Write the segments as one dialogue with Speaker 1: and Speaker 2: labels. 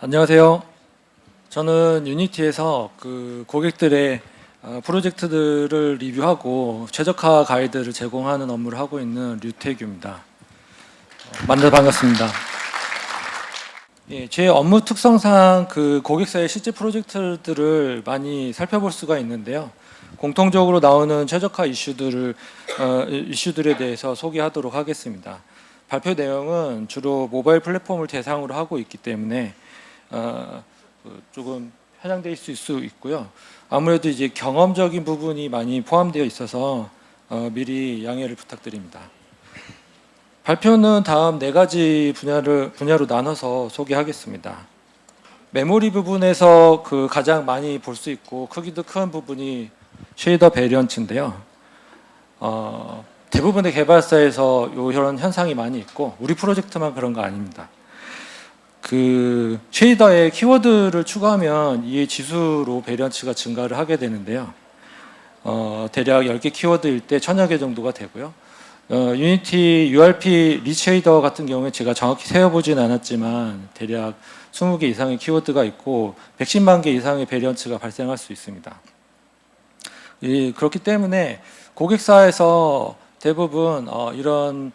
Speaker 1: 안녕하세요. 저는 유니티에서 고객들의 프로젝트들을 리뷰하고 최적화 가이드를 제공하는 업무를 하고 있는 류태규입니다. 만나서 반갑습니다. 예, 제 업무 특성상 고객사의 실제 프로젝트들을 많이 살펴볼 수가 있는데요. 공통적으로 나오는 최적화 이슈들에 대해서 소개하도록 하겠습니다. 발표 내용은 주로 모바일 플랫폼을 대상으로 하고 있기 때문에 조금 편향될 수 있고요. 아무래도 이제 경험적인 부분이 많이 포함되어 있어서 미리 양해를 부탁드립니다. 발표는 다음 4가지 분야로 나눠서 소개하겠습니다. 메모리 부분에서 가장 많이 볼 수 있고 크기도 큰 부분이 쉐이더 베리언츠인데요. 대부분의 개발사에서 이런 현상이 많이 있고 우리 프로젝트만 그런 거 아닙니다. 쉐이더에 키워드를 추가하면 이의 지수로 베리언츠가 증가를 하게 되는데요. 대략 10개 키워드일 때 1000여 개 정도가 되고요. 유니티 URP 리쉐이더 같은 경우에 제가 정확히 세어보진 않았지만 대략 20개 이상의 키워드가 있고 110만 개 이상의 베리언츠가 발생할 수 있습니다. 그렇기 때문에 고객사에서 대부분 이런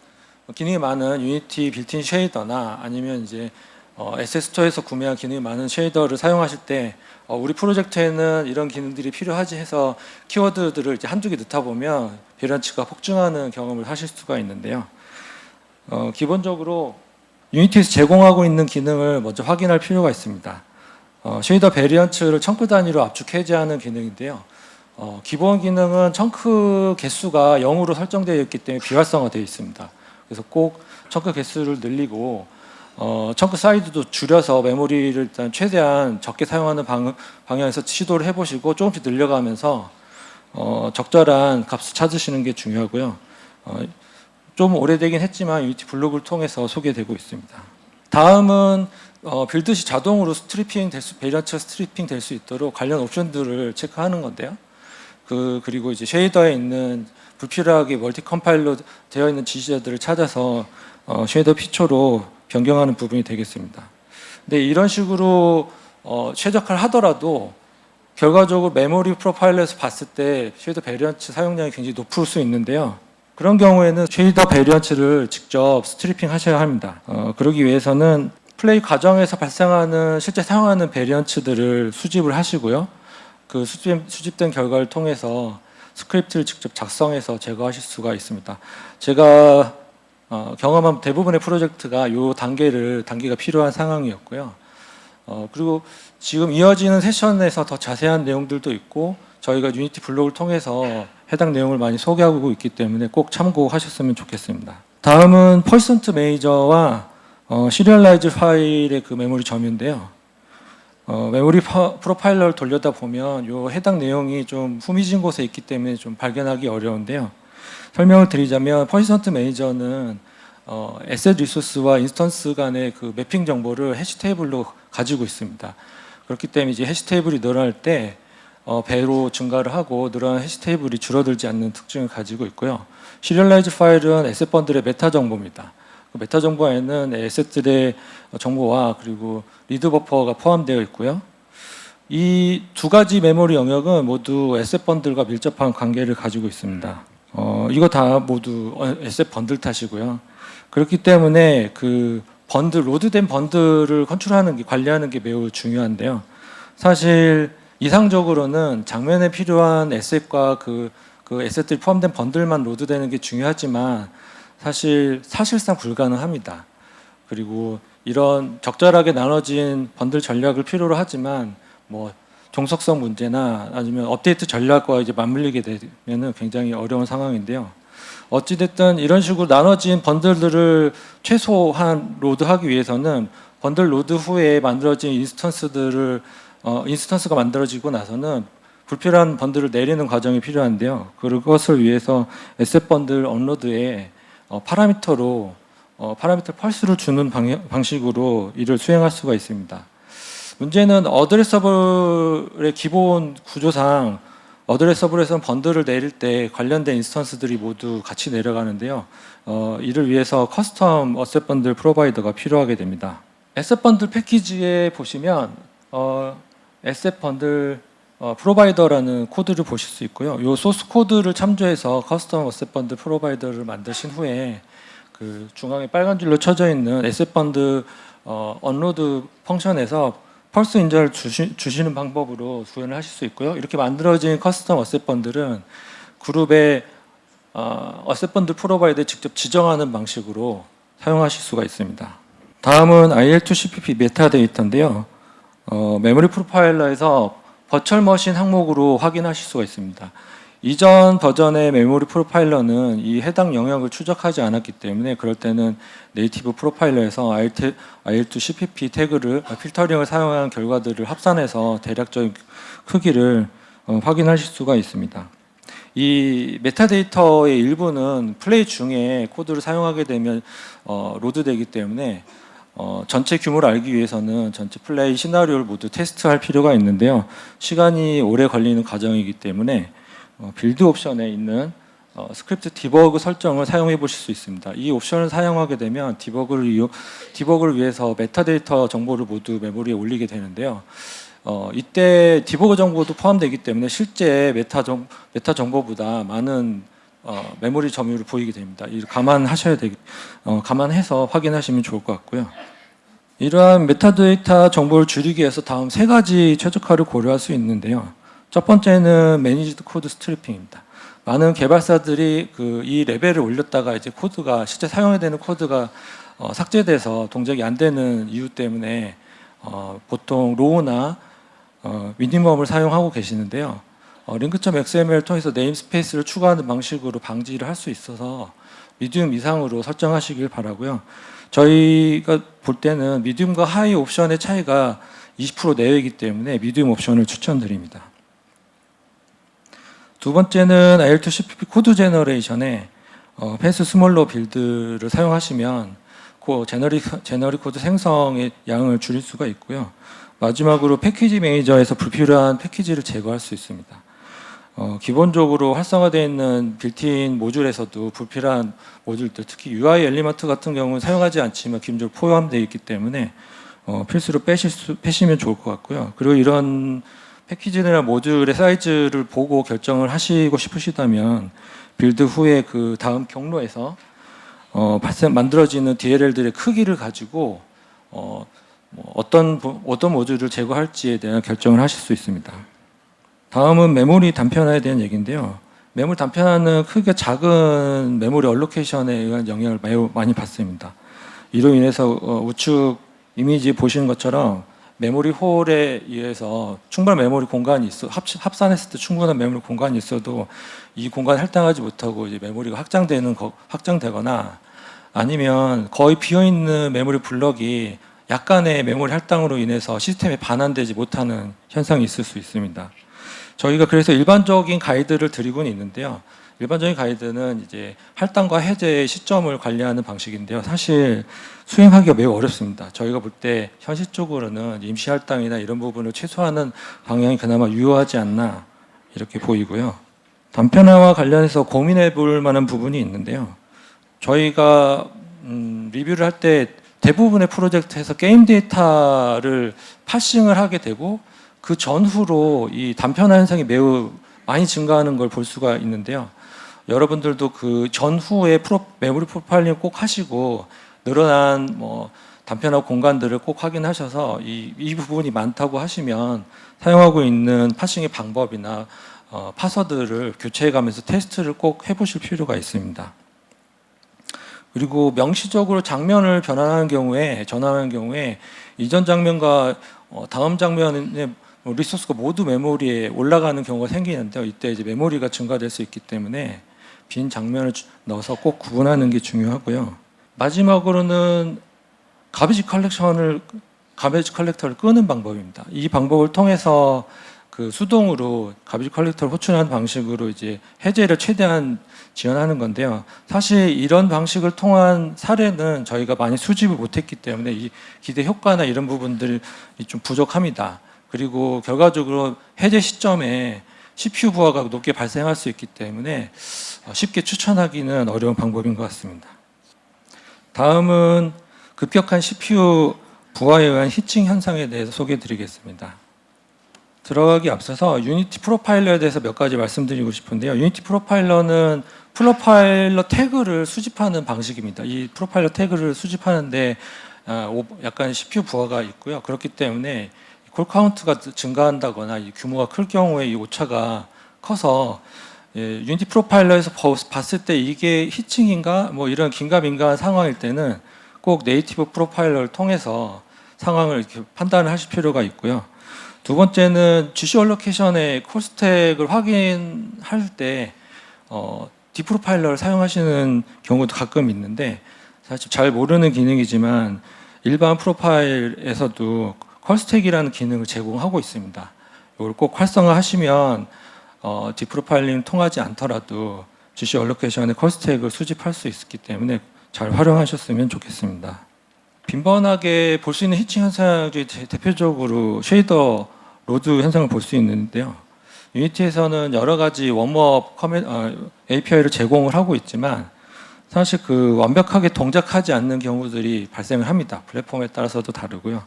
Speaker 1: 기능이 많은 유니티 빌트인 쉐이더나 아니면 이제 에셋스토어에서 구매한 기능이 많은 쉐이더를 사용하실 때 우리 프로젝트에는 이런 기능들이 필요하지 해서 키워드들을 이제 한두 개 넣다 보면 베리언츠가 폭증하는 경험을 하실 수가 있는데요. 기본적으로 유니티에서 제공하고 있는 기능을 먼저 확인할 필요가 있습니다. 쉐이더 베리언츠를 청크 단위로 압축 해제하는 기능인데요. 기본 기능은 청크 개수가 0으로 설정되어 있기 때문에 비활성화되어 있습니다. 그래서 꼭 청크 개수를 늘리고 청크 사이즈도 줄여서 메모리를 일단 최대한 적게 사용하는 방향에서 시도를 해보시고 조금씩 늘려가면서 적절한 값을 찾으시는 게 중요하고요. 좀 오래되긴 했지만 유니티 블로그를 통해서 소개되고 있습니다. 다음은 빌드 시 자동으로 베리언츠가 스트리핑 될 수 있도록 관련 옵션들을 체크하는 건데요. 그리고 이제 쉐이더에 있는 불필요하게 멀티 컴파일러 되어 있는 지시자들을 찾아서 쉐이더 피처로 변경하는 부분이 되겠습니다. 근데 이런 식으로 최적화를 하더라도 결과적으로 메모리 프로파일러에서 봤을 때 쉐이더 베리언츠 사용량이 굉장히 높을 수 있는데요. 그런 경우에는 쉐이더 베리언츠를 직접 스트리핑 하셔야 합니다. 그러기 위해서는 플레이 과정에서 발생하는 실제 사용하는 베리언츠들을 수집을 하시고요. 수집된 결과를 통해서 스크립트를 직접 작성해서 제거하실 수가 있습니다. 제가 경험한 대부분의 프로젝트가 이 단계가 필요한 상황이었고요. 그리고 지금 이어지는 세션에서 더 자세한 내용들도 있고 저희가 유니티 블로그를 통해서 해당 내용을 많이 소개하고 있기 때문에 꼭 참고하셨으면 좋겠습니다. 다음은 퍼센트 메이저와 시리얼라이즈 파일의 메모리 점유인데요. 메모리 프로파일러를 돌려다 보면 요 해당 내용이 좀 후미진 곳에 있기 때문에 좀 발견하기 어려운데요. 설명을 드리자면 퍼시스턴트 매니저는 에셋 리소스와 인스턴스 간의 매핑 정보를 해시 테이블로 가지고 있습니다. 그렇기 때문에 이제 해시 테이블이 늘어날 때 배로 증가를 하고 늘어난 해시 테이블이 줄어들지 않는 특징을 가지고 있고요. 시리얼라이즈 파일은 에셋 번들의 메타 정보입니다. 메타 정보에는 에셋들의 정보와 그리고 리드 버퍼가 포함되어 있고요. 이 두 가지 메모리 영역은 모두 에셋 번들과 밀접한 관계를 가지고 있습니다. 이거 다 모두 에셋 번들 탓이고요. 그렇기 때문에 로드된 번들을 관리하는 게 매우 중요한데요. 사실 이상적으로는 장면에 필요한 에셋과 에셋들이 포함된 번들만 로드되는 게 중요하지만 사실상 불가능합니다. 그리고 이런 적절하게 나눠진 번들 전략을 필요로 하지만 종속성 문제나 아니면 업데이트 전략과 이제 맞물리게 되면 굉장히 어려운 상황인데요. 어찌됐든 이런 식으로 나눠진 번들들을 최소한 로드하기 위해서는 번들 로드 후에 만들어진 인스턴스가 만들어지고 나서는 불필요한 번들을 내리는 과정이 필요한데요. 그것을 위해서 에셋 번들 언로드에 파라미터 펄스를 주는 방식으로 이를 수행할 수가 있습니다. 문제는 어드레서블의 기본 구조상 어드레서블에서는 번들을 내릴 때 관련된 인스턴스들이 모두 같이 내려가는데요. 이를 위해서 커스텀 어셋 번들 프로바이더가 필요하게 됩니다. 에셋 번들 패키지에 보시면 에셋 번들 프로바이더라는 코드를 보실 수 있고요. 이 소스 코드를 참조해서 커스텀 에셋 번들 프로바이더를 만드신 후에 그 중앙에 빨간 줄로 쳐져 있는 에셋 번들 언로드 펑션에서 펄스 인저를 주시는 방법으로 구현을 하실 수 있고요. 이렇게 만들어진 커스텀 어셋 번들은 그룹의 어셋 번들 프로바이더에 직접 지정하는 방식으로 사용하실 수가 있습니다. 다음은 IL2CPP 메타데이터인데요. 메모리 프로파일러에서 버추얼 머신 항목으로 확인하실 수가 있습니다. 이전 버전의 메모리 프로파일러는 이 해당 영역을 추적하지 않았기 때문에 그럴 때는 네이티브 프로파일러에서 IL2CPP 태그를 필터링을 사용한 결과들을 합산해서 대략적인 크기를 확인하실 수가 있습니다. 이 메타데이터의 일부는 플레이 중에 코드를 사용하게 되면 로드되기 때문에 전체 규모를 알기 위해서는 전체 플레이 시나리오를 모두 테스트할 필요가 있는데요. 시간이 오래 걸리는 과정이기 때문에 빌드 옵션에 있는 스크립트 디버그 설정을 사용해 보실 수 있습니다. 이 옵션을 사용하게 되면 디버그를 위해서 메타데이터 정보를 모두 메모리에 올리게 되는데요. 이때 디버그 정보도 포함되기 때문에 실제 메타 정보보다 많은 메모리 점유를 보이게 됩니다. 이를 감안해서 확인하시면 좋을 것 같고요. 이러한 메타데이터 정보를 줄이기 위해서 다음 세 가지 최적화를 고려할 수 있는데요. 첫 번째는 매니지드 코드 스트리핑입니다. 많은 개발사들이 이 레벨을 올렸다가 이제 코드가 실제 사용해야 되는 코드가 삭제돼서 동작이 안 되는 이유 때문에 보통 로우나 미니멈을 사용하고 계시는데요. 링크.xml을 통해서 네임스페이스를 추가하는 방식으로 방지를 할 수 있어서 미디움 이상으로 설정하시길 바라고요. 저희가 볼 때는 미디움과 하이 옵션의 차이가 20% 내외이기 때문에 미디움 옵션을 추천드립니다. 두 번째는 IL2CPP 코드 제너레이션에 패스 스몰러 빌드를 사용하시면 그 제너리 코드 생성의 양을 줄일 수가 있고요. 마지막으로 패키지 매니저에서 불필요한 패키지를 제거할 수 있습니다. 기본적으로 활성화되어 있는 빌트인 모듈에서도 불필요한 모듈들, 특히 UI 엘리먼트 같은 경우는 사용하지 않지만 기본적으로 포함되어 있기 때문에 필수로 빼시면 좋을 것 같고요. 그리고 이런 패키지나 모듈의 사이즈를 보고 결정을 하시고 싶으시다면 빌드 후에 그 다음 경로에서 만들어지는 DLL들의 크기를 가지고 어떤 모듈을 제거할지에 대한 결정을 하실 수 있습니다. 다음은 메모리 단편화에 대한 얘기인데요. 메모리 단편화는 크게 작은 메모리 얼로케이션에 의한 영향을 매우 많이 받습니다. 이로 인해서 우측 이미지 보시는 것처럼 메모리 홀에 의해서 충분한 메모리 공간이 합산했을 때 충분한 메모리 공간이 있어도 이 공간을 할당하지 못하고 이제 메모리가 확장되거나 아니면 거의 비어있는 메모리 블럭이 약간의 메모리 할당으로 인해서 시스템에 반환되지 못하는 현상이 있을 수 있습니다. 저희가 그래서 일반적인 가이드를 드리고는 있는데요. 일반적인 가이드는 이제 할당과 해제의 시점을 관리하는 방식인데요. 사실 수행하기가 매우 어렵습니다. 저희가 볼 때 현실적으로는 임시 할당이나 이런 부분을 최소화하는 방향이 그나마 유효하지 않나 이렇게 보이고요. 단편화와 관련해서 고민해 볼 만한 부분이 있는데요. 저희가 리뷰를 할 때 대부분의 프로젝트에서 게임 데이터를 파싱을 하게 되고 그 전후로 이 단편화 현상이 매우 많이 증가하는 걸 볼 수가 있는데요. 여러분들도 그 전후에 메모리 프로파일링 꼭 하시고 늘어난 단편화 공간들을 꼭 확인하셔서 이 부분이 많다고 하시면 사용하고 있는 파싱의 방법이나 파서들을 교체해가면서 테스트를 꼭 해보실 필요가 있습니다. 그리고 명시적으로 장면을 전환하는 경우에 이전 장면과 다음 장면의 리소스가 모두 메모리에 올라가는 경우가 생기는데요. 이때 이제 메모리가 증가될 수 있기 때문에 빈 장면을 넣어서 꼭 구분하는 게 중요하고요. 마지막으로는 가베지 컬렉터를 끄는 방법입니다. 이 방법을 통해서 그 수동으로 가베지 컬렉터를 호출하는 방식으로 이제 해제를 최대한 지원하는 건데요. 사실 이런 방식을 통한 사례는 저희가 많이 수집을 못했기 때문에 이 기대 효과나 이런 부분들이 좀 부족합니다. 그리고 결과적으로 해제 시점에 CPU 부하가 높게 발생할 수 있기 때문에 쉽게 추천하기는 어려운 방법인 것 같습니다. 다음은 급격한 CPU 부하에 의한 히칭 현상에 대해서 소개해 드리겠습니다. 들어가기 앞서서 유니티 프로파일러에 대해서 몇 가지 말씀드리고 싶은데요. 유니티 프로파일러는 프로파일러 태그를 수집하는 방식입니다. 이 프로파일러 태그를 수집하는데 약간 CPU 부하가 있고요. 그렇기 때문에 콜 카운트가 증가한다거나 이 규모가 클 경우에 이 오차가 커서 유니티 프로파일러에서 봤을 때 이게 히칭인가 뭐 이런 긴가민가한 상황일 때는 꼭 네이티브 프로파일러를 통해서 상황을 이렇게 판단을 하실 필요가 있고요. 두 번째는 GC 얼로케이션의 콜 스택을 확인할 때 디프로파일러를 사용하시는 경우도 가끔 있는데 사실 잘 모르는 기능이지만 일반 프로파일에서도 콜 스택이라는 기능을 제공하고 있습니다. 이걸 꼭 활성화하시면 디프로파일링 통하지 않더라도 GC 얼로케이션의 콜 스택을 수집할 수 있기 때문에 잘 활용하셨으면 좋겠습니다. 빈번하게 볼 수 있는 히칭 현상 중에 대표적으로 쉐이더 로드 현상을 볼 수 있는데요. 유니티에서는 여러 가지 웜업 API를 제공을 하고 있지만 사실 그 완벽하게 동작하지 않는 경우들이 발생을 합니다. 플랫폼에 따라서도 다르고요.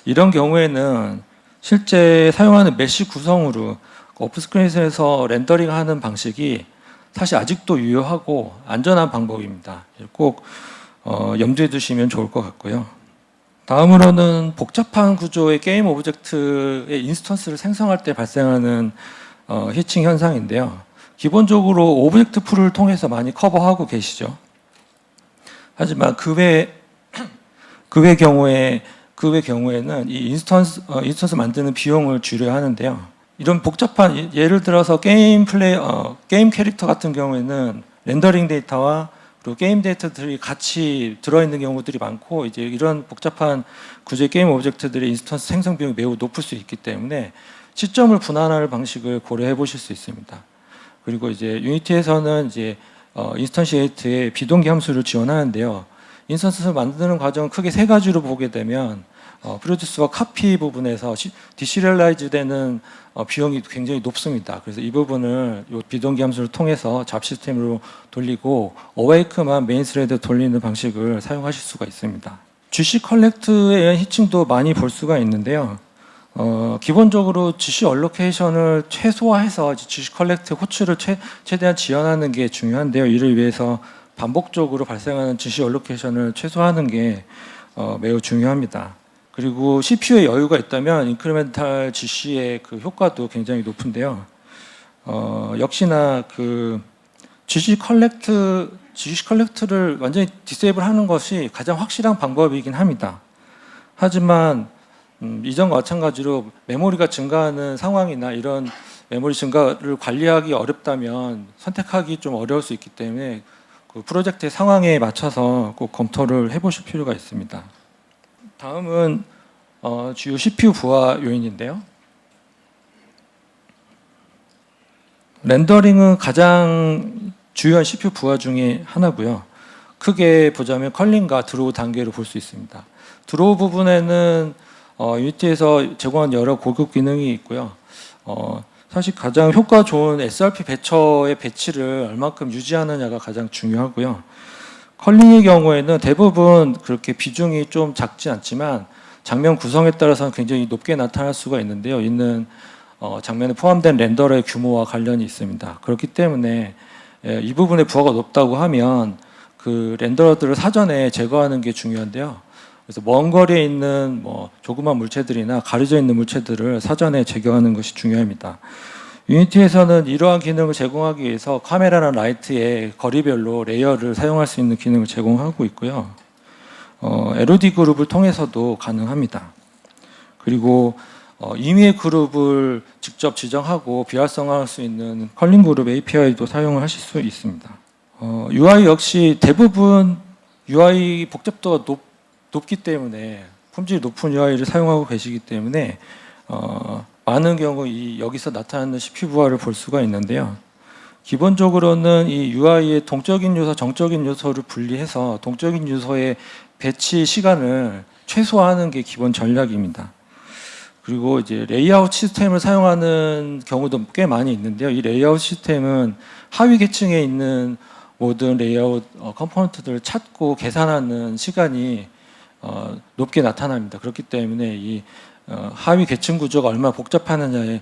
Speaker 1: 이런 경우에는 실제 사용하는 메쉬 구성으로 오프스크린에서 렌더링하는 방식이 사실 아직도 유효하고 안전한 방법입니다. 꼭 염두에 두시면 좋을 것 같고요. 다음으로는 복잡한 구조의 게임 오브젝트의 인스턴스를 생성할 때 발생하는 히칭 현상인데요. 기본적으로 오브젝트 풀을 통해서 많이 커버하고 계시죠. 하지만 그 외 경우에는 이 인스턴스 만드는 비용을 줄여야 하는데요. 이런 복잡한 예를 들어서 게임 캐릭터 같은 경우에는 렌더링 데이터와 그리고 게임 데이터들이 같이 들어있는 경우들이 많고 이제 이런 복잡한 구조의 게임 오브젝트들의 인스턴스 생성 비용이 매우 높을 수 있기 때문에 시점을 분할하는 방식을 고려해 보실 수 있습니다. 그리고 이제 유니티에서는 이제 인스턴시에이트의 비동기 함수를 지원하는데요. 인스턴스를 만드는 과정은 크게 세 가지로 보게 되면 프로듀스와 카피 부분에서 디시리얼라이즈 되는 비용이 굉장히 높습니다. 그래서 이 부분을 이 비동기 함수를 통해서 잡 시스템으로 돌리고 어웨이크만 메인 스레드 돌리는 방식을 사용하실 수가 있습니다. GC 컬렉트에 의한 히칭도 많이 볼 수가 있는데요. 기본적으로 GC 얼로케이션을 최소화해서 GC 컬렉트 호출을 최대한 지원하는 게 중요한데요. 이를 위해서 반복적으로 발생하는 GC 얼로케이션을 최소화하는 게 매우 중요합니다. 그리고 CPU에 여유가 있다면 인크리멘탈 GC의 그 효과도 굉장히 높은데요. 역시나 그 GC 컬렉트를 완전히 디세이블 하는 것이 가장 확실한 방법이긴 합니다. 하지만 이전과 마찬가지로 메모리가 증가하는 상황이나 이런 메모리 증가를 관리하기 어렵다면 선택하기 좀 어려울 수 있기 때문에 그 프로젝트의 상황에 맞춰서 꼭 검토를 해보실 필요가 있습니다. 다음은 주요 CPU 부하 요인인데요. 렌더링은 가장 주요한 CPU 부하 중에 하나고요. 크게 보자면 컬링과 드로우 단계로 볼 수 있습니다. 드로우 부분에는 유니티에서 제공한 여러 고급 기능이 있고요. 사실 가장 효과 좋은 SRP 배처의 배치를 얼마큼 유지하느냐가 가장 중요하고요. 컬링의 경우에는 대부분 그렇게 비중이 좀 작지 않지만 장면 구성에 따라서는 굉장히 높게 나타날 수가 있는데요. 있는 장면에 포함된 렌더러의 규모와 관련이 있습니다. 그렇기 때문에 이 부분의 부하가 높다고 하면 그 렌더러들을 사전에 제거하는 게 중요한데요. 그래서 먼 거리에 있는 뭐 조그만 물체들이나 가려져 있는 물체들을 사전에 제거하는 것이 중요합니다. 유니티에서는 이러한 기능을 제공하기 위해서 카메라나 라이트의 거리별로 레이어를 사용할 수 있는 기능을 제공하고 있고요. LOD 그룹을 통해서도 가능합니다. 그리고 임의의 그룹을 직접 지정하고 비활성화할 수 있는 컬링 그룹 API도 사용을 하실 수 있습니다. UI 역시 대부분 UI 복잡도가 높기 때문에 품질이 높은 UI를 사용하고 계시기 때문에 많은 경우 여기서 나타나는 CPU 부하를 볼 수가 있는데요. 기본적으로는 이 UI의 동적인 요소, 정적인 요소를 분리해서 동적인 요소의 배치 시간을 최소화하는 게 기본 전략입니다. 그리고 이제 레이아웃 시스템을 사용하는 경우도 꽤 많이 있는데요. 이 레이아웃 시스템은 하위 계층에 있는 모든 레이아웃 컴포넌트들을 찾고 계산하는 시간이 높게 나타납니다. 그렇기 때문에 이 하위 계층 구조가 얼마나 복잡하느냐에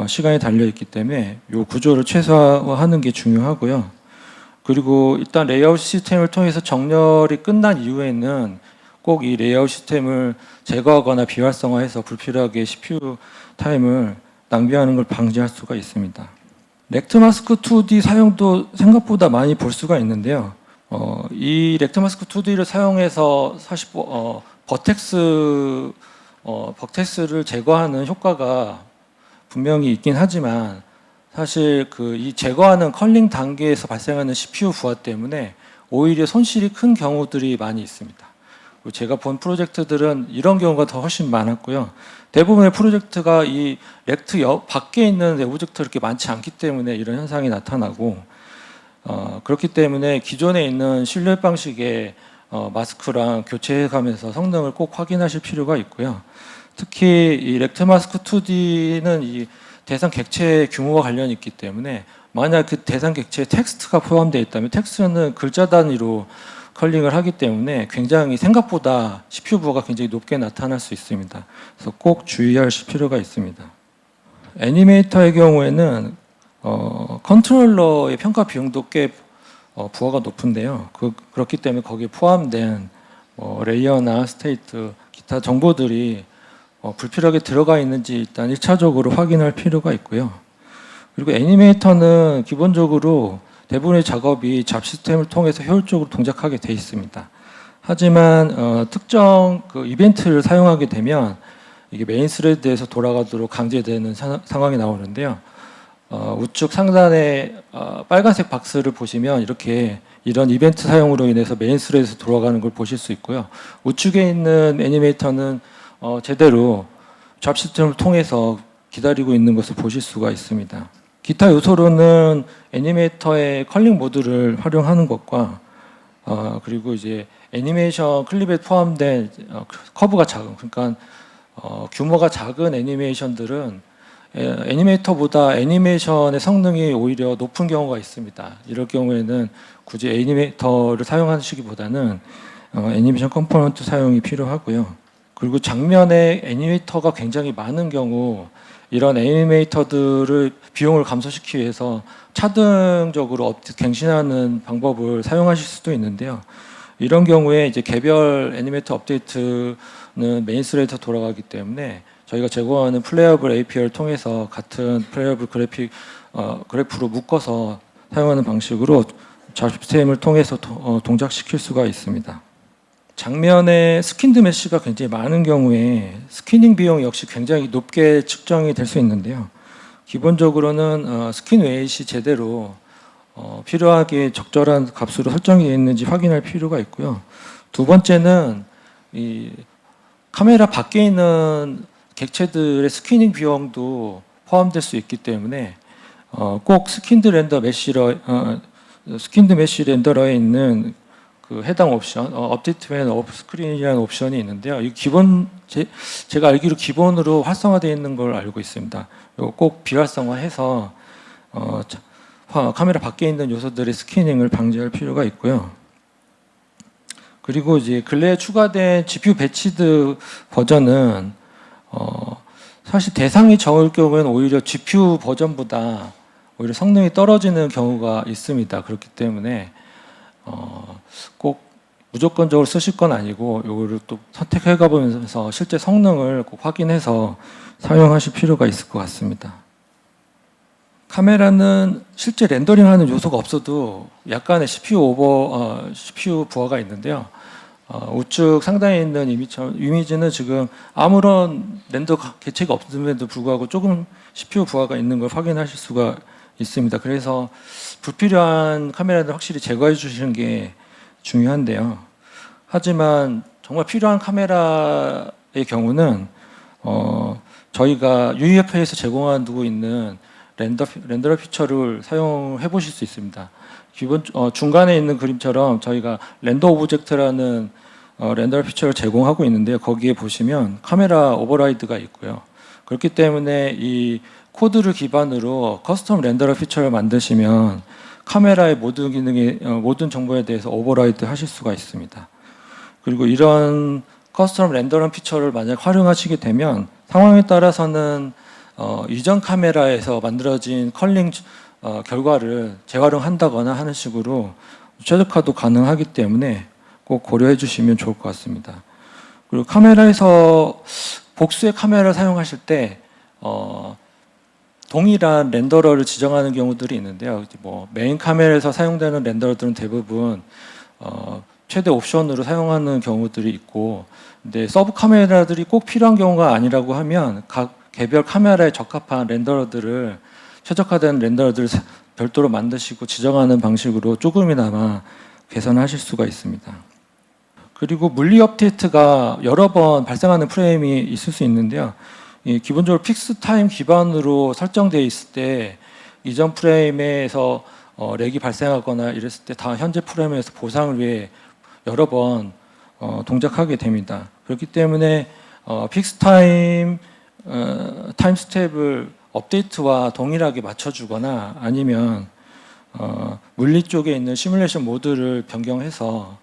Speaker 1: 시간이 달려 있기 때문에 이 구조를 최소화하는 게 중요하고요. 그리고 일단 레이아웃 시스템을 통해서 정렬이 끝난 이후에는 꼭 이 레이아웃 시스템을 제거하거나 비활성화해서 불필요하게 CPU 타임을 낭비하는 걸 방지할 수가 있습니다. 렉트마스크 2D 사용도 생각보다 많이 볼 수가 있는데요. 이 렉트마스크 2D를 사용해서 사실 버텍스를 제거하는 효과가 분명히 있긴 하지만 사실 이 제거하는 컬링 단계에서 발생하는 CPU 부하 때문에 오히려 손실이 큰 경우들이 많이 있습니다. 제가 본 프로젝트들은 이런 경우가 더 훨씬 많았고요. 대부분의 프로젝트가 이 렉트 밖에 있는 오브젝트가 그렇게 많지 않기 때문에 이런 현상이 나타나고 그렇기 때문에 기존에 있는 신뢰 방식의 마스크랑 교체해가면서 성능을 꼭 확인하실 필요가 있고요. 특히 이 렉트 마스크 2D는 이 대상 객체 규모와 관련이 있기 때문에 만약 그 대상 객체에 텍스트가 포함되어 있다면 텍스트는 글자 단위로 컬링을 하기 때문에 굉장히 생각보다 CPU 부하가 굉장히 높게 나타날 수 있습니다. 그래서 꼭 주의하실 필요가 있습니다. 애니메이터의 경우에는 컨트롤러의 평가 비용도 꽤 부하가 높은데요. 그렇기 때문에 거기에 포함된 레이어나 스테이트, 기타 정보들이 불필요하게 들어가 있는지 일단 1차적으로 확인할 필요가 있고요. 그리고 애니메이터는 기본적으로 대부분의 작업이 잡 시스템을 통해서 효율적으로 동작하게 돼 있습니다. 하지만 특정 이벤트를 사용하게 되면 이게 메인 스레드에서 돌아가도록 강제되는 상황이 나오는데요. 우측 상단에 빨간색 박스를 보시면 이런 이벤트 사용으로 인해서 메인 스레드에서 돌아가는 걸 보실 수 있고요. 우측에 있는 애니메이터는 제대로 잡 시스템을 통해서 기다리고 있는 것을 보실 수가 있습니다. 기타 요소로는 애니메이터의 컬링 모드를 활용하는 것과 그리고 이제 애니메이션 클립에 포함된 커브가 작은, 그러니까 규모가 작은 애니메이션들은 애니메이터보다 애니메이션의 성능이 오히려 높은 경우가 있습니다. 이럴 경우에는 굳이 애니메이터를 사용하시기보다는 애니메이션 컴포넌트 사용이 필요하고요. 그리고 장면에 애니메이터가 굉장히 많은 경우 이런 애니메이터들을 비용을 감소시키기 위해서 차등적으로 갱신하는 방법을 사용하실 수도 있는데요. 이런 경우에 이제 개별 애니메이터 업데이트는 메인 스레드에서 돌아가기 때문에 저희가 제공하는 플레이어블 API를 통해서 같은 플레이어블 그래프로 묶어서 사용하는 방식으로 잡 시스템을 통해서 동작시킬 수가 있습니다. 장면에 스킨드 메쉬가 굉장히 많은 경우에 스키닝 비용 역시 굉장히 높게 측정이 될 수 있는데요. 기본적으로는 스킨 웨이트이 제대로 필요하게 적절한 값으로 설정이 되어 있는지 확인할 필요가 있고요. 두 번째는 이 카메라 밖에 있는 객체들의 스키닝 비용도 포함될 수 있기 때문에 꼭 스킨드 메쉬 렌더러에 있는 해당 옵션, 업데이트 앤 업스크린이라는 옵션이 있는데요. 이 제가 알기로 기본으로 활성화되어 있는 걸 알고 있습니다. 이거 꼭 비활성화해서 카메라 밖에 있는 요소들의 스캐닝을 방지할 필요가 있고요. 그리고 이제 근래에 추가된 GPU 배치드 버전은 사실 대상이 적을 경우에는 오히려 GPU 버전보다 오히려 성능이 떨어지는 경우가 있습니다. 그렇기 때문에 꼭 무조건적으로 쓰실 건 아니고 이거를 또 선택해 가보면서 실제 성능을 꼭 확인해서 사용하실 필요가 있을 것 같습니다. 카메라는 실제 렌더링하는 요소가 없어도 약간의 CPU 부하가 있는데요. 우측 상단에 있는 이미지는 지금 아무런 렌더 개체가 없음에도 불구하고 조금 CPU 부하가 있는 걸 확인하실 수가 있습니다. 그래서 불필요한 카메라는 확실히 제거해 주시는 게 중요한데요. 하지만 정말 필요한 카메라의 경우는 저희가 UEF에서 제공하고 있는 렌더러 피처를 사용해 보실 수 있습니다. 중간에 있는 그림처럼 저희가 렌더 오브젝트라는 렌더러 피처를 제공하고 있는데요. 거기에 보시면 카메라 오버라이드가 있고요. 그렇기 때문에 이 코드를 기반으로 커스텀 렌더러 피처를 만드시면 카메라의 모든 기능의 모든 정보에 대해서 오버라이드 하실 수가 있습니다. 그리고 이런 커스텀 렌더링 피처를 만약 활용하시게 되면 상황에 따라서는 이전 카메라에서 만들어진 컬링 결과를 재활용한다거나 하는 식으로 최적화도 가능하기 때문에 꼭 고려해 주시면 좋을 것 같습니다. 그리고 카메라에서 복수의 카메라를 사용하실 때 동일한 렌더러를 지정하는 경우들이 있는데요. 뭐 메인 카메라에서 사용되는 렌더러들은 대부분 최대 옵션으로 사용하는 경우들이 있고, 근데 서브 카메라들이 꼭 필요한 경우가 아니라고 하면 각 개별 카메라에 적합한 렌더러들을 최적화된 렌더러들을 별도로 만드시고 지정하는 방식으로 조금이나마 개선하실 수가 있습니다. 그리고 물리 업데이트가 여러 번 발생하는 프레임이 있을 수 있는데요. 기본적으로 픽스 타임 기반으로 설정되어 있을 때 이전 프레임에서 렉이 발생하거나 이랬을 때 다 현재 프레임에서 보상을 위해 여러 번 동작하게 됩니다. 그렇기 때문에 픽스 타임 타임 스텝을 업데이트와 동일하게 맞춰주거나 아니면 물리 쪽에 있는 시뮬레이션 모드를 변경해서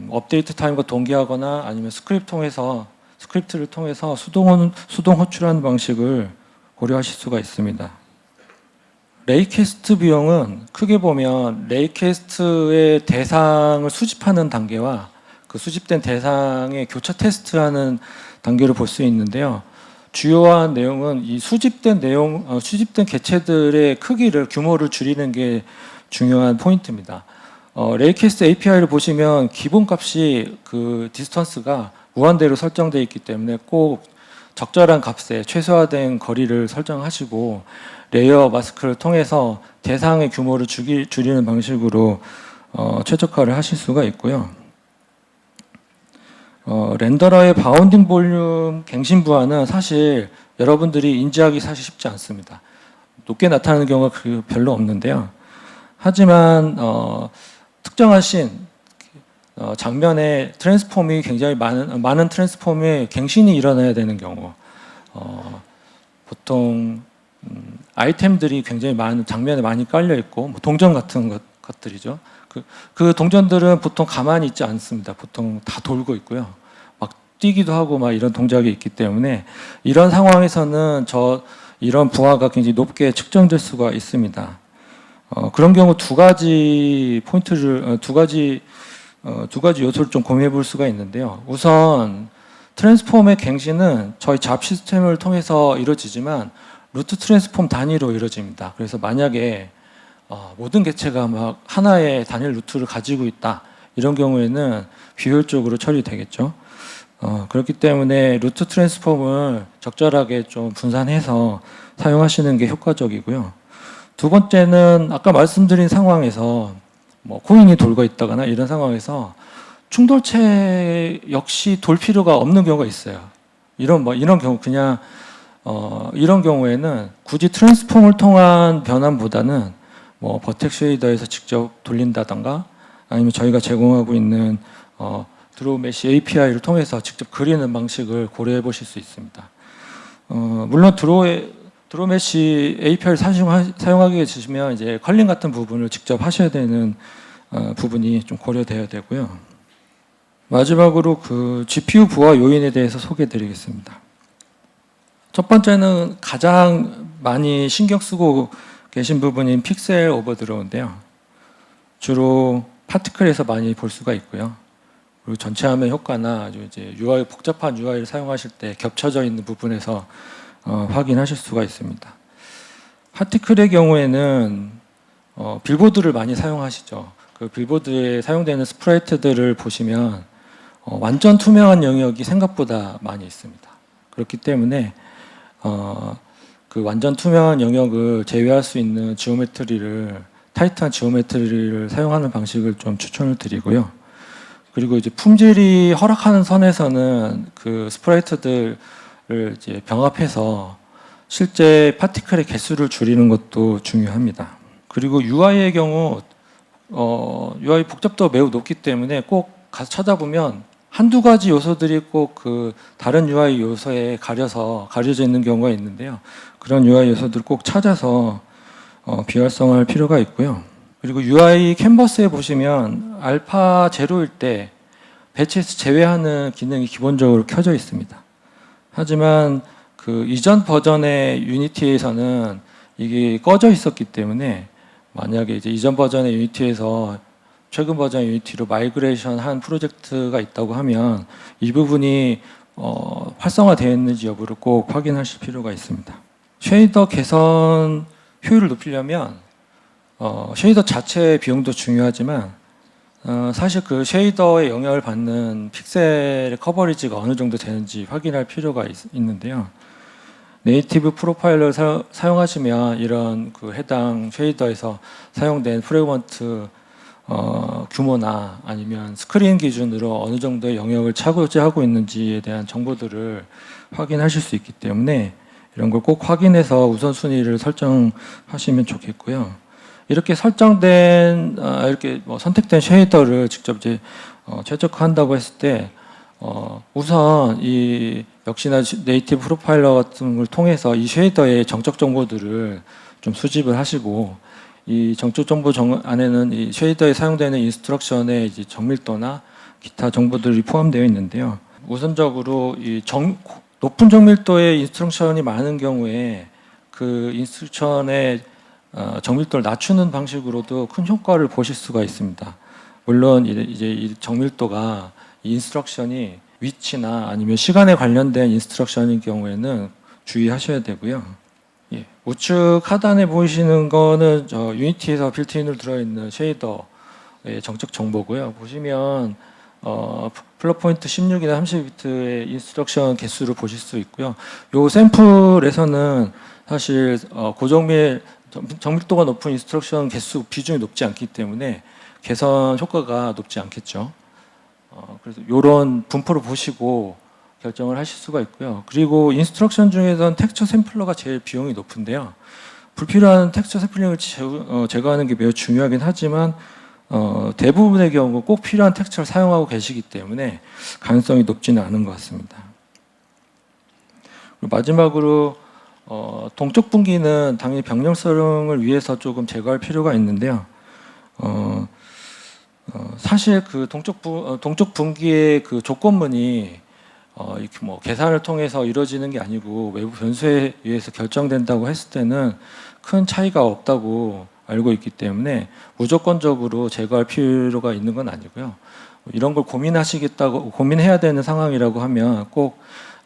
Speaker 1: 업데이트 타임과 동기하거나 아니면 스크립트를 통해서 수동 호출하는 방식을 고려하실 수가 있습니다. 레이캐스트 비용은 크게 보면 레이캐스트의 대상을 수집하는 단계와 그 수집된 대상의 교차 테스트하는 단계를 볼 수 있는데요. 주요한 내용은 이 수집된 개체들의 크기를 규모를 줄이는 게 중요한 포인트입니다. 레이캐스트 API를 보시면 기본값이 그 디스턴스가 무한대로 설정되어 있기 때문에 꼭 적절한 값에 최소화된 거리를 설정하시고 레이어 마스크를 통해서 대상의 규모를 줄이는 방식으로 최적화를 하실 수가 있고요. 렌더러의 바운딩 볼륨 갱신 부하는 사실 여러분들이 인지하기 사실 쉽지 않습니다. 높게 나타나는 경우가 별로 없는데요. 하지만 특정한 씬 장면에 트랜스폼이 굉장히 많은 트랜스폼의 갱신이 일어나야 되는 경우, 보통 아이템들이 굉장히 많은 장면에 많이 깔려 있고 뭐 동전 같은 것들이죠. 그 동전들은 보통 가만히 있지 않습니다. 보통 다 돌고 있고요. 막 뛰기도 하고 막 이런 동작이 있기 때문에 이런 상황에서는 이런 부하가 굉장히 높게 측정될 수가 있습니다. 그런 경우 두 가지 요소를 좀 고민해 볼 수가 있는데요. 우선 트랜스폼의 갱신은 저희 잡 시스템을 통해서 이루어지지만 루트 트랜스폼 단위로 이루어집니다. 그래서 만약에 모든 개체가 막 하나의 단일 루트를 가지고 있다, 이런 경우에는 비효율적으로 처리되겠죠. 그렇기 때문에 루트 트랜스폼을 적절하게 좀 분산해서 사용하시는 게 효과적이고요. 두 번째는 아까 말씀드린 상황에서 뭐 코인이 돌고 있다거나 이런 상황에서 충돌체 역시 돌 필요가 없는 경우가 있어요. 이런 경우 이런 경우에는 굳이 트랜스폼을 통한 변환보다는 뭐 버텍 쉐이더에서 직접 돌린다던가 아니면 저희가 제공하고 있는 드로우 메시 API를 통해서 직접 그리는 방식을 고려해 보실 수 있습니다. 물론 드로우 메시 API를 사용하게 되시면 이제 컬링 같은 부분을 직접 하셔야 되는 부분이 좀 고려되어야 되고요. 마지막으로 그 GPU 부하 요인에 대해서 소개해 드리겠습니다. 첫 번째는 가장 많이 신경 쓰고 계신 부분인 픽셀 오버드로우인데요. 주로 파티클에서 많이 볼 수가 있고요. 그리고 전체 화면 효과나 이제 복잡한 UI를 사용하실 때 겹쳐져 있는 부분에서 확인하실 수가 있습니다. 파티클의 경우에는 빌보드를 많이 사용하시죠. 그 빌보드에 사용되는 스프라이트들을 보시면 완전 투명한 영역이 생각보다 많이 있습니다. 그렇기 때문에 그 완전 투명한 영역을 제외할 수 있는 타이트한 지오메트리를 사용하는 방식을 좀 추천을 드리고요. 그리고 이제 품질이 허락하는 선에서는 그 스프라이트들을 이제 병합해서 실제 파티클의 개수를 줄이는 것도 중요합니다. 그리고 UI의 경우 UI 복잡도가 매우 높기 때문에 꼭 가서 찾아보면 한두 가지 요소들이 꼭 그 다른 UI 요소에 가려져 있는 경우가 있는데요. 그런 UI 요소들을 꼭 찾아서 비활성화할 필요가 있고요. 그리고 UI 캔버스에 보시면 알파 제로일 때 배치에서 제외하는 기능이 기본적으로 켜져 있습니다. 하지만 그 이전 버전의 유니티에서는 이게 꺼져 있었기 때문에 만약에 이제 이전 버전의 유니티에서 최근 버전 유니티로 마이그레이션 한 프로젝트가 있다고 하면 이 부분이 활성화되어 있는지 여부를 꼭 확인하실 필요가 있습니다. 쉐이더 개선 효율을 높이려면 쉐이더 자체의 비용도 중요하지만 사실 그 쉐이더의 영향을 받는 픽셀의 커버리지가 어느 정도 되는지 확인할 필요가 있는데요. 네이티브 프로파일러를 사용하시면 이런 그 해당 쉐이더에서 사용된 프레그먼트 규모나 아니면 스크린 기준으로 어느 정도의 영역을 차지하고 있는지에 대한 정보들을 확인하실 수 있기 때문에 이런 걸 꼭 확인해서 우선순위를 설정하시면 좋겠고요. 이렇게 설정된 이렇게 선택된 쉐이더를 직접 이제 최적화한다고 했을 때 우선 이 역시나 네이티브 프로파일러 같은 걸 통해서 이 쉐이더의 정적 정보들을 좀 수집을 하시고 이 정적 정보 안에는 이 쉐이더에 사용되는 인스트럭션의 이제 정밀도나 기타 정보들이 포함되어 있는데요. 우선적으로 이 높은 정밀도의 인스트럭션이 많은 경우에 그 인스트럭션의 정밀도를 낮추는 방식으로도 큰 효과를 보실 수가 있습니다. 물론 이제 이 정밀도가 이 인스트럭션이 위치나 아니면 시간에 관련된 인스트럭션인 경우에는 주의하셔야 되고요. 예, 우측 하단에 보이시는 거는 유니티에서 빌트인으로 들어있는 쉐이더의 정적 정보고요. 보시면 플롯 포인트 16이나 30비트의 인스트럭션 개수를 보실 수 있고요. 요 샘플에서는 사실 고정밀 정밀도가 높은 인스트럭션 개수 비중이 높지 않기 때문에 개선 효과가 높지 않겠죠. 그래서 이런 분포를 보시고 결정을 하실 수가 있고요. 그리고 인스트럭션 중에서는 텍스처 샘플러가 제일 비용이 높은데요. 불필요한 텍스처 샘플링을 제거하는 게 매우 중요하긴 하지만 대부분의 경우 꼭 필요한 텍스처를 사용하고 계시기 때문에 가능성이 높지는 않은 것 같습니다. 그리고 마지막으로 동쪽 분기는 당연히 병렬성을 위해서 조금 제거할 필요가 있는데요. 사실 그 동쪽 분기의 그 조건문이 이렇게 뭐 계산을 통해서 이루어지는 게 아니고 외부 변수에 의해서 결정된다고 했을 때는 큰 차이가 없다고 알고 있기 때문에 무조건적으로 제거할 필요가 있는 건 아니고요. 이런 걸 고민해야 되는 상황이라고 하면 꼭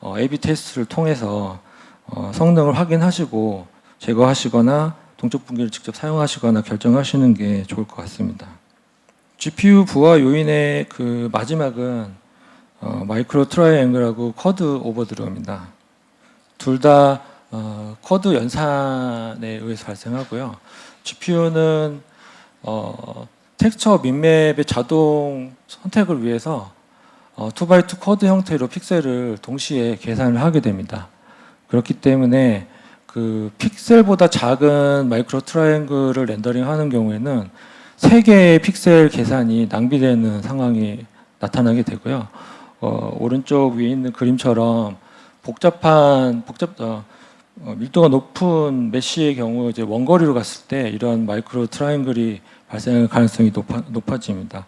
Speaker 1: A/B 테스트를 통해서 성능을 확인하시고 제거하시거나 동쪽 분기를 직접 사용하시거나 결정하시는 게 좋을 것 같습니다. GPU 부하 요인의 그 마지막은 마이크로 트라이앵글하고 쿼드 오버드로입니다. 둘 다 쿼드 연산에 의해서 발생하고요. GPU는 텍스처 민맵의 자동 선택을 위해서 2x2 쿼드 형태로 픽셀을 동시에 계산을 하게 됩니다. 그렇기 때문에 그 픽셀보다 작은 마이크로 트라이앵글을 렌더링하는 경우에는 3개의 픽셀 계산이 낭비되는 상황이 나타나게 되고요. 오른쪽 위에 있는 그림처럼 밀도가 높은 메쉬의 경우 이제 원거리로 갔을 때 이런 마이크로 트라이앵글이 발생할 가능성이 높아집니다.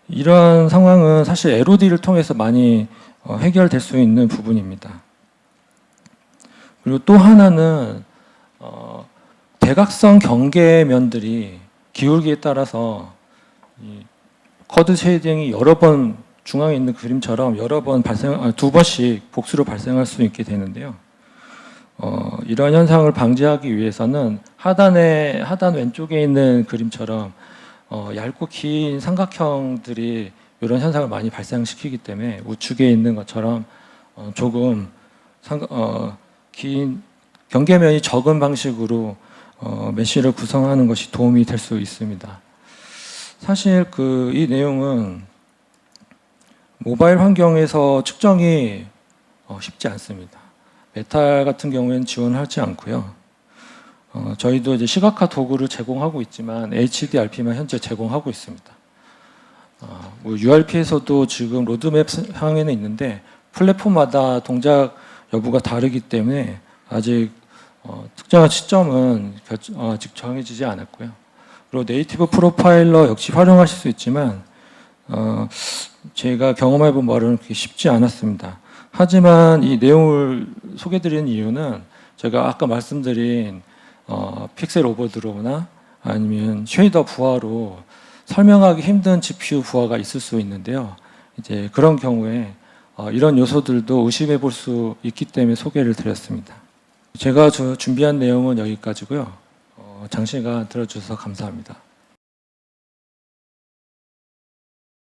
Speaker 1: 이런 상황은 사실 LOD를 통해서 많이 해결될 수 있는 부분입니다. 그리고 또 하나는 대각선 경계면들이 기울기에 따라서 이 쿼드 쉐이딩이 여러 번 중앙에 있는 그림처럼 여러 번 2번씩 복수로 발생할 수 있게 되는데요. 이런 현상을 방지하기 위해서는 하단 왼쪽에 있는 그림처럼 얇고 긴 삼각형들이 이런 현상을 많이 발생시키기 때문에 우측에 있는 것처럼 조금 긴 경계면이 적은 방식으로 메쉬를 구성하는 것이 도움이 될 수 있습니다. 사실 이 내용은 모바일 환경에서 측정이 쉽지 않습니다. 메탈 같은 경우에는 지원하지 않고요. 저희도 이제 시각화 도구를 제공하고 있지만 HDRP만 현재 제공하고 있습니다. URP에서도 지금 로드맵 상에는 있는데 플랫폼마다 동작 여부가 다르기 때문에 아직 특정한 시점은 아직 정해지지 않았고요. 그리고 네이티브 프로파일러 역시 활용하실 수 있지만 제가 경험해본 바로는 그게 쉽지 않았습니다. 하지만 이 내용을 소개드리는 이유는 제가 아까 말씀드린 픽셀 오버드로우나 아니면 쉐이더 부하로 설명하기 힘든 GPU 부하가 있을 수 있는데요. 이제 그런 경우에 이런 요소들도 의심해 볼 수 있기 때문에 소개를 드렸습니다. 제가 준비한 내용은 여기까지고요. 장시간 들어주셔서 감사합니다.